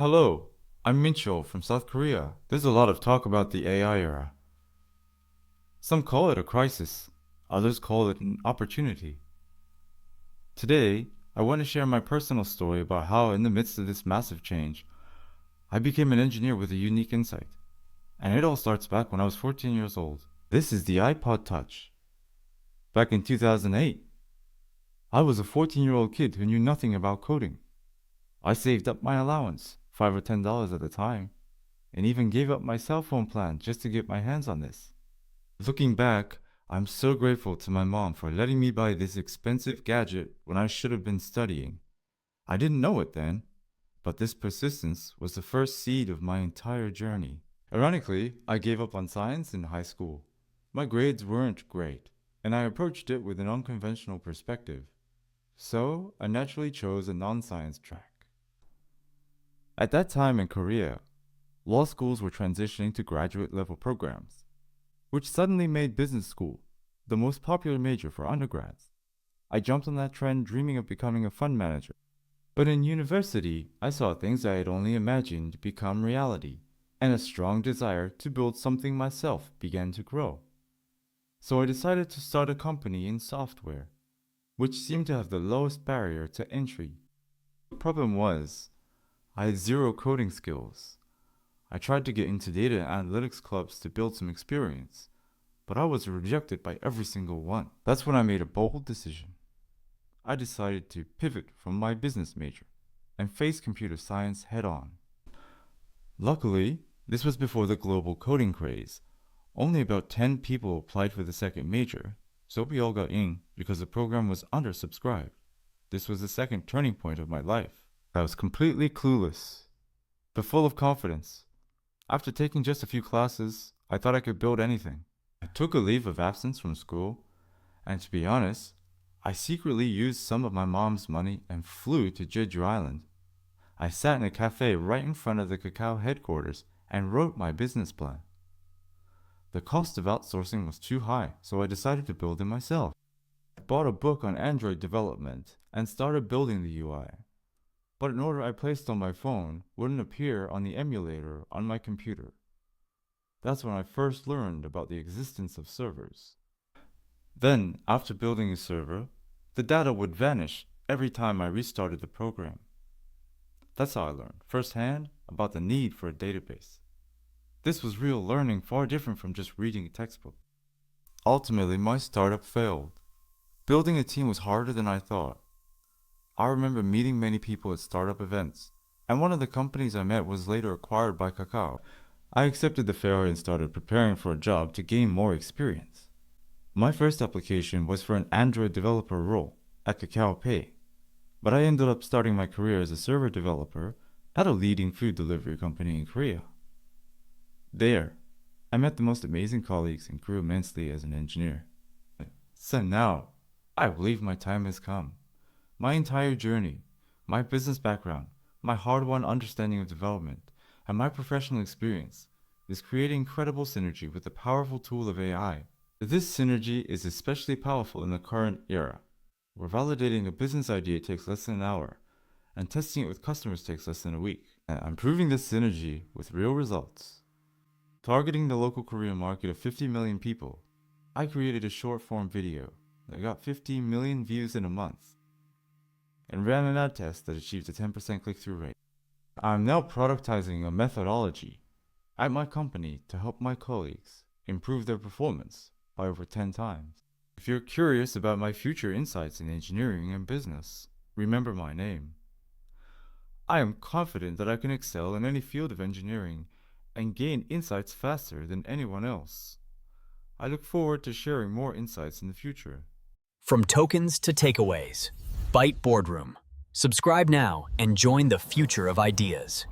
Hello, I'm Mincheol from South Korea. There's a lot of talk about the AI era. Some call it a crisis, others call it an opportunity. Today, I want to share my personal story about how, in the midst of this massive change, I became an engineer with a unique insight. And it all starts back when I was 14 years old. This is the iPod Touch. Back in 2008, I was a 14-year-old kid who knew nothing about coding. I saved up my allowance, $5 or $10 at the time, and even gave up my cell phone plan just to get my hands on this. Looking back, I'm so grateful to my mom for letting me buy this expensive gadget when I should have been studying. I didn't know it then, but this persistence was the first seed of my entire journey. Ironically, I gave up on science in high school. My grades weren't great, and I approached it with an unconventional perspective. So, I naturally chose a non-science track. At that time in Korea, law schools were transitioning to graduate level programs, which suddenly made business school the most popular major for undergrads. I jumped on that trend dreaming of becoming a fund manager. But in university, I saw things I had only imagined become reality, and a strong desire to build something myself began to grow. So I decided to start a company in software, which seemed to have the lowest barrier to entry. The problem was, I had zero coding skills. I tried to get into data analytics clubs to build some experience, but I was rejected by every single one. That's when I made a bold decision. I decided to pivot from my business major and face computer science head on. Luckily, this was before the global coding craze. Only about 10 people applied for the second major, so we all got in because the program was undersubscribed. This was the second turning point of my life. I was completely clueless, but full of confidence. After taking just a few classes, I thought I could build anything. I took a leave of absence from school, and to be honest, I secretly used some of my mom's money and flew to Jeju Island. I sat in a cafe right in front of the Cacao headquarters and wrote my business plan. The cost of outsourcing was too high, so I decided to build it myself. I bought a book on Android development and started building the UI. But an order I placed on my phone wouldn't appear on the emulator on my computer. That's when I first learned about the existence of servers. Then, after building a server, the data would vanish every time I restarted the program. That's how I learned, firsthand, about the need for a database. This was real learning, far different from just reading a textbook. Ultimately, my startup failed. Building a team was harder than I thought. I remember meeting many people at startup events, and one of the companies I met was later acquired by Kakao. I accepted the failure and started preparing for a job to gain more experience. My first application was for an Android developer role at Kakao Pay, but I ended up starting my career as a server developer at a leading food delivery company in Korea. There, I met the most amazing colleagues and grew immensely as an engineer. So now, I believe my time has come. My entire journey, my business background, my hard-won understanding of development, and my professional experience is creating incredible synergy with the powerful tool of AI. This synergy is especially powerful in the current era, where validating a business idea takes less than an hour, and testing it with customers takes less than a week. And I'm proving this synergy with real results. Targeting the local Korean market of 50 million people, I created a short-form video that got 15 million views in a month, and ran an ad test that achieved a 10% click-through rate. I'm now productizing a methodology at my company to help my colleagues improve their performance by over 10 times. If you're curious about my future insights in engineering and business, remember my name. I am confident that I can excel in any field of engineering and gain insights faster than anyone else. I look forward to sharing more insights in the future. From tokens to takeaways, Byte Boardroom. Subscribe now and join the future of ideas.